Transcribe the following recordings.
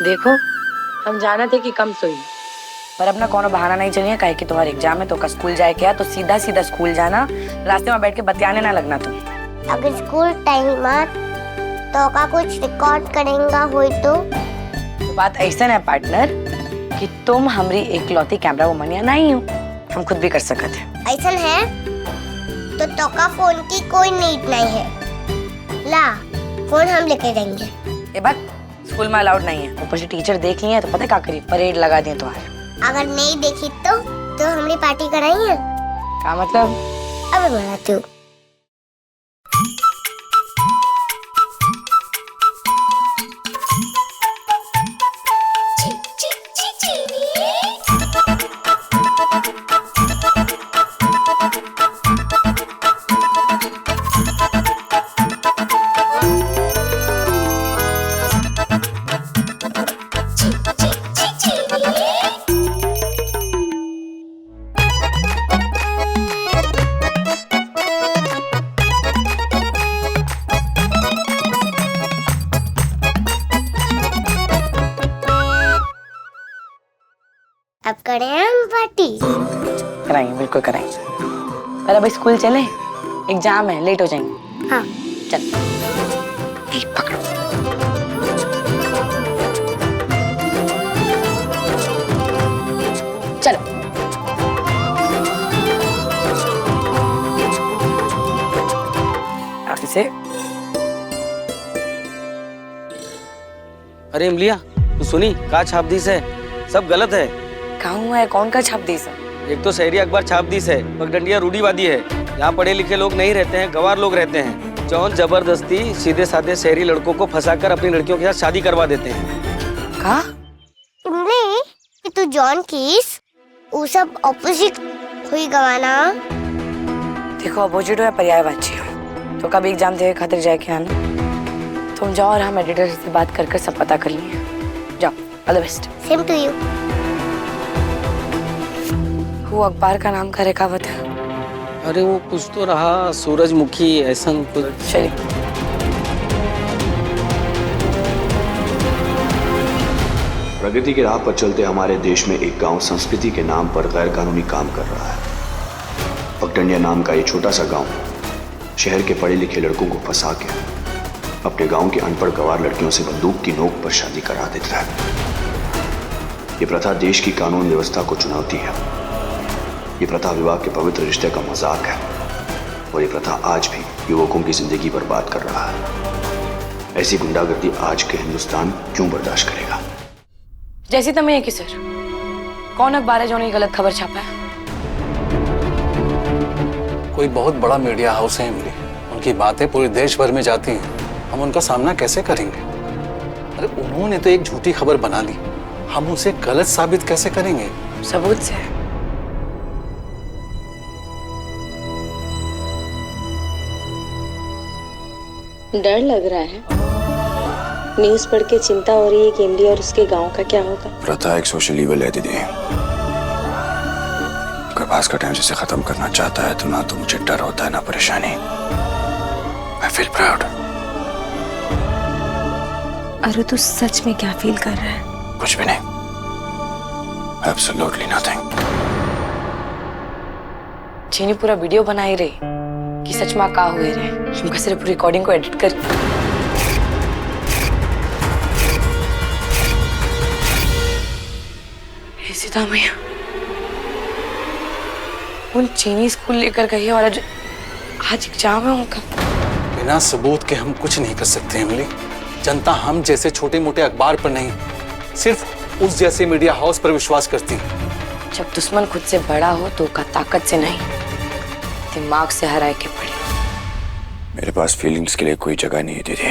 देखो हम जाना थे कि कम सोई, पर अपना कोनो बहाना नहीं चाहिए काहे कि तुम्हारा एग्जाम है तो का स्कूल जाए क्या, तो सीधा सीधा स्कूल जाना, रास्ते में बैठ के बतियाने ना लगना तुम। अगर स्कूल टाइम तो का कुछ रिकॉर्ड करेंगा होई तो बात ऐसा है पार्टनर कि तुम हमारी एकलौती कैमरा वुमन नहीं हो, हम खुद भी कर सकते हैं। ऐसा है तो का फोन की कोई नीड नहीं है। ला फोन हम लेके जाएंगे। ये बात स्कूल में अलाउड नहीं है, ऊपर से टीचर देख लिए तो पता है क्या करी, परेड लगा दिए तुम्हारे। अगर नहीं देखी तो हमारी पार्टी कराई है। क्या मतलब? अब बनाती हूँ। अब करें हम पार्टी। कराएंगे, बिल्कुल कराएंगे, पर अभी स्कूल चले, एग्जाम है, लेट हो जाएंगे। हाँ चल पकड़ो। चलो आगे से। अरे इमलिया, तू सुनी का छाप दी है? सब गलत है। कहाँ हुआ है? कौन का छाप दी सब? एक तो शहरी अखबार छाप दी है, पगडंडिया रूढ़ीवादी है। यहाँ पढ़े लिखे लोग नहीं रहते हैं, गंवार लोग रहते हैं। जौन जबरदस्ती सीधे साधे शहरी लड़कों को फंसाकर अपनी लड़कियों के साथ शादी करवा देते हैं। कहा? इमली कि तू जॉन कीस वो सब ऑपोजिट हुई गवाना। देखो अपोजिट हो या पर्यायवाची हो तो कभी एग्जाम देने खातिर जाए के आना। तुम जाओ और हम एडिटर से बात कर सब पता कर लिए। जाओ, all the best. Same to you. वो अखबार का नाम का रेखावत है। अरे वो कुछ तो रहा, सूरजमुखी ऐसा कुछ। चलिए। प्रगति की राह पर चलते हमारे देश में एक गांव संस्कृति के नाम पर गैर कानूनी काम कर रहा है। पगडंडिया नाम का ये छोटा सा गांव शहर के पढ़े लिखे लड़कों को फंसा के अपने गांव के अनपढ़ गंवार लड़कियों से बंदूक की नोक पर शादी करा देता है। ये प्रथा देश की कानून व्यवस्था को चुनौती है। ये प्रथा विवाह के पवित्र रिश्ते का मजाक है और ये प्रथा आज भी युवकों की जिंदगी बर्बाद कर रहा है। ऐसी गुंडागर्दी आज के हिंदुस्तान क्यों बर्दाश्त करेगा? जैसी तमें है कि सर कौन अखबार है जो ने गलत खबर छापा है? कोई बहुत बड़ा मीडिया हाउस है इमली, उनकी बातें पूरे देश भर में जाती हैं। हम उनका सामना कैसे करेंगे? अरे उन्होंने तो एक झूठी खबर बना ली, हम उसे गलत साबित कैसे करेंगे? सबूत से। डर लग रहा है। न्यूज़ पढ़ के चिंता हो रही है कि इमली और उसके गांव का क्या होगा। प्रथा एक सोशल ईवल है दीदी। अगर पास का टाइम जिसे खत्म करना चाहता है तो ना तो मुझे डर होता है ना परेशानी। I feel proud। अरे तू सच में क्या फील कर रहा है? कुछ भी नहीं। Absolutely nothing। चीनी पूरा वीडियो बनाई रही कि सच में का हुए रहे, हमका सिर्फ रिकॉर्डिंग को एडिट कर। सीता मैया उन चीनी स्कूल लेकर गई और आज एग्जाम है उनका। बिना सबूत के हम कुछ नहीं कर सकते इमली। जनता हम जैसे छोटे मोटे अखबार पर नहीं, सिर्फ उस जैसे मीडिया हाउस पर विश्वास करती है। जब दुश्मन खुद से बड़ा हो तो का ताकत से नहीं, दिमाग से हराए के पड़े। मेरे पास फीलिंग्स के लिए कोई जगह नहीं है दीदी।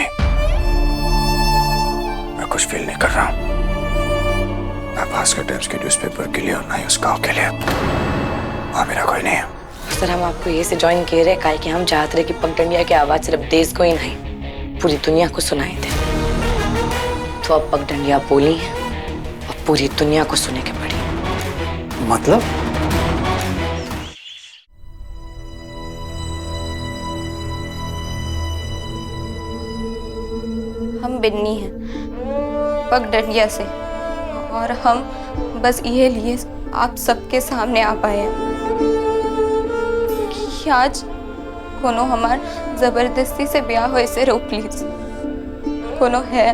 मैं कुछ फील नहीं कर रहा हूँ, ना भास्कर टाइम्स के न्यूज़पेपर के लिए और ना ही उस गांव के लिए। वहाँ मेरा कोई नहीं है। सर हम आपको ये से ज्वाइन किए रहे काहे कि हम चाहते रहे कि पगडंडिया की आवाज सिर्फ देश को ही नहीं पूरी दुनिया को सुनाई दे। तो अब पगडंडिया बोली है और पूरी दुनिया को सुने के पड़ी। मतलब? हम बिन्नी हैं। पगडंडिया से, और हम बस ये लिए आप सबके सामने आ पाए हैं कि आज कोनो हमार जबरदस्ती से ब्याह हुए से रो प्लीज। कोनो है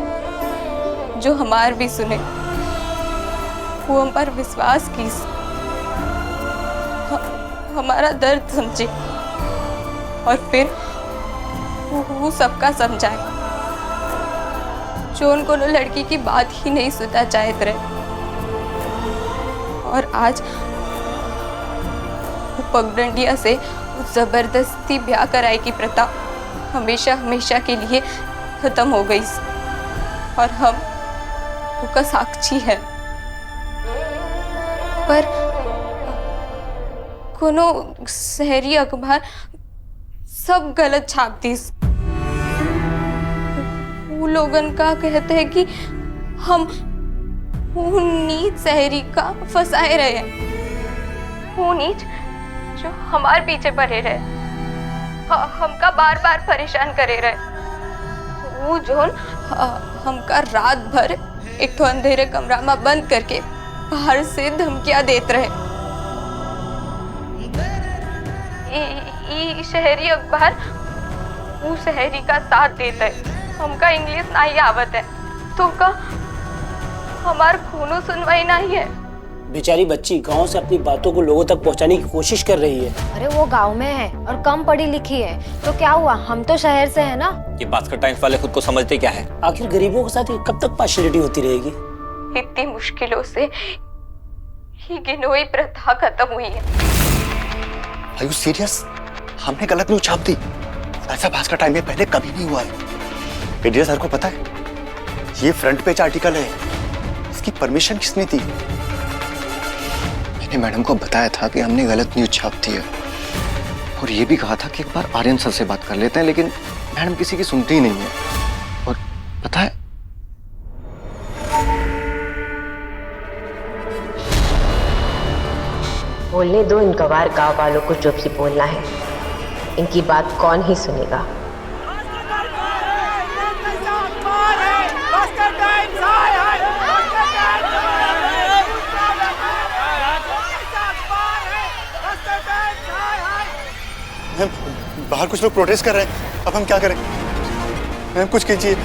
जो हमार भी सुने, वो हम पर विश्वास कीस, हमारा दर्द समझे और फिर वो सबका समझाए जो उनको लड़की की बात ही नहीं सुनना चाहते रहे। और आज वो पगडंडिया से जबरदस्ती ब्याह कराई की प्रथा हमेशा हमेशा के लिए खत्म हो गई और हम उसका साक्षी है। पर कोनो शहरी अखबार सब गलत छाप दी। वो लोगन का कहते हैं कि हम वो नीच शहरी का फंसाए रहे हैं, वो नीच जो हमारे पीछे पड़े रहे, हमका बार बार परेशान करे रहे। वो जोन हमका रात भर एक तो अंधेरे कमरा में बंद करके बाहर से धमकियां देते रहे। ये शहरी अखबार वो शहरी का साथ देता है। हमका इंग्लिश नहीं आवत है तो का हमार खूनो सुनवाई नहीं है। बेचारी बच्ची गांव से अपनी बातों को लोगों तक पहुंचाने की कोशिश कर रही है। अरे वो गांव में है और कम पढ़ी लिखी है तो क्या हुआ, हम तो शहर से है ना। ये बास्केट टाइम्स वाले खुद को समझते क्या है? आखिर गरीबों के साथ ये कब तक पार्शियलिटी होती रहेगी? इतनी मुश्किलों से ही गिनोई प्रथा खत्म हुई है। Are you serious? हमने गलत न्यूज छाप दी। ऐसा भास्कर टाइम में पहले कभी नहीं हुआ है। एडिटर सर को पता है ये फ्रंट पेज आर्टिकल है, इसकी परमिशन किसने दी? मैंने मैडम को बताया था कि हमने गलत न्यूज छाप दी है और ये भी कहा था कि एक बार आर्यन सर से बात कर लेते हैं, लेकिन मैडम किसी की सुनती ही नहीं है। और पता है बोलने दो इन गवार गांव वालों को जो भी बोलना है, इनकी बात कौन ही सुनेगा। बाहर कुछ लोग प्रोटेस्ट कर रहे हैं, अब हम क्या करें? मैम कुछ कीजिए।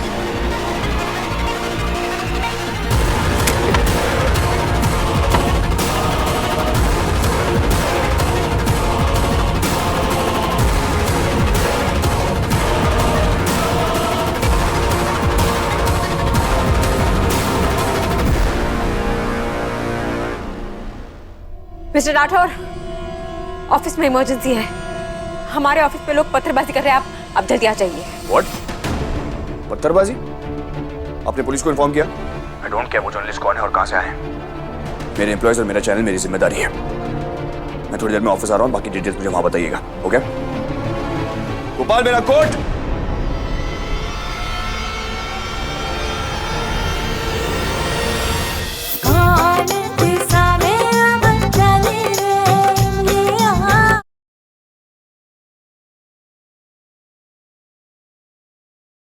मिस्टर राठौर, ऑफिस में इमरजेंसी है। हमारे ऑफिस पे लोग पत्थरबाजी कर रहे हैं, आप जल्दी आ जाइए। व्हाट? पत्थरबाजी? आपने पुलिस को इन्फॉर्म किया? आई डोंट केयर वो जर्नलिस्ट कौन है और कहां से आए हैं। मेरे एम्प्लॉयज और मेरा चैनल मेरी जिम्मेदारी है। मैं थोड़ी देर में ऑफिस आ रहा हूँ, बाकी डिटेल्स मुझे वहां बताइएगा। ओके? गोपाल, मेरा कोट।